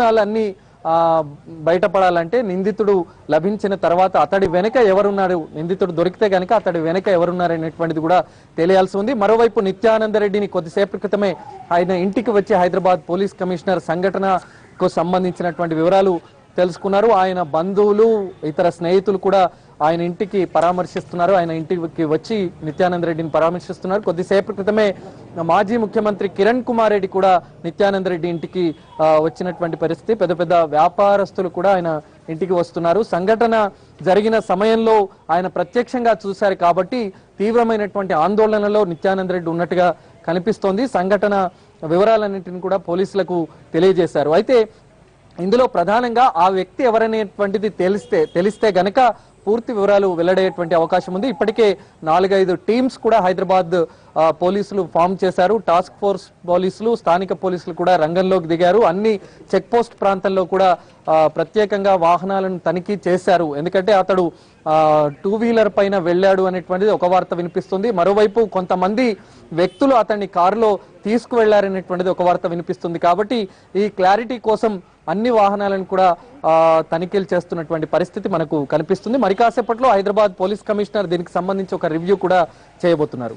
అన్ని బయటపడాలంటే నిందితుడు లభించిన తర్వాత అతడి వెనక ఎవరున్నారు, నిందితుడు దొరికితే గనక అతడి వెనక ఎవరున్నారు అనేటువంటిది కూడా తెలియాల్సి ఉంది. మరోవైపు నిత్యానంద రెడ్డిని కొద్దిసేపటి క్రితమే ఆయన ఇంటికి వచ్చి హైదరాబాద్ పోలీస్ కమిషనర్ సంఘటనకు సంబంధించినటువంటి వివరాలు తెలుసుకున్నారు. ఆయన బంధువులు ఇతర స్నేహితులు కూడా ఆయన ఇంటికి పరామర్శిస్తున్నారు. ఆయన ఇంటికి వచ్చి నిత్యానంద రెడ్డిని పరామర్శిస్తున్నారు. కొద్దిసేపటి క్రితమే మాజీ ముఖ్యమంత్రి కిరణ్ కుమార్ రెడ్డి కూడా నిత్యానంద రెడ్డి ఇంటికి వచ్చినటువంటి పరిస్థితి. పెద్ద పెద్ద వ్యాపారస్తులు కూడా ఆయన ఇంటికి వస్తున్నారు. సంఘటన జరిగిన సమయంలో ఆయన ప్రత్యక్షంగా చూశారు కాబట్టి తీవ్రమైనటువంటి ఆందోళనలో నిత్యానంద రెడ్డి ఉన్నట్టుగా కనిపిస్తోంది. సంఘటన వివరాలన్నింటిని కూడా పోలీసులకు తెలియజేశారు. అయితే ఇందులో ప్రధానంగా ఆ వ్యక్తి ఎవరనేటువంటిది తెలిస్తే గనక పూర్తి వివరాలు వెల్లడయ్యేటువంటి అవకాశం ఉంది. ఇప్పటికే 4-5 టీమ్స్ కూడా హైదరాబాద్ పోలీసులు ఫామ్ చేశారు. టాస్క్ ఫోర్స్ పోలీసులు, స్థానిక పోలీసులు కూడా రంగంలోకి దిగారు. అన్ని చెక్ పోస్ట్ ప్రాంతాల్లో కూడా ప్రత్యేకంగా వాహనాలను తనిఖీ చేశారు. ఎందుకంటే అతడు 2-వీలర్ పైన వెళ్ళాడు అనేటువంటిది ఒక వార్త వినిపిస్తుంది. మరోవైపు కొంతమంది వ్యక్తులు అతన్ని కారులో తీసుకువెళ్లారనేటువంటిది ఒక వార్త వినిపిస్తుంది. కాబట్టి ఈ క్లారిటీ కోసం అన్ని వాహనాలను కూడా తనిఖీలు చేస్తున్నటువంటి పరిస్థితి మనకు కనిపిస్తుంది. మరి కాసేపట్లో హైదరాబాద్ పోలీస్ కమిషనర్ దీనికి సంబంధించి ఒక రివ్యూ కూడా చేయబోతున్నారు.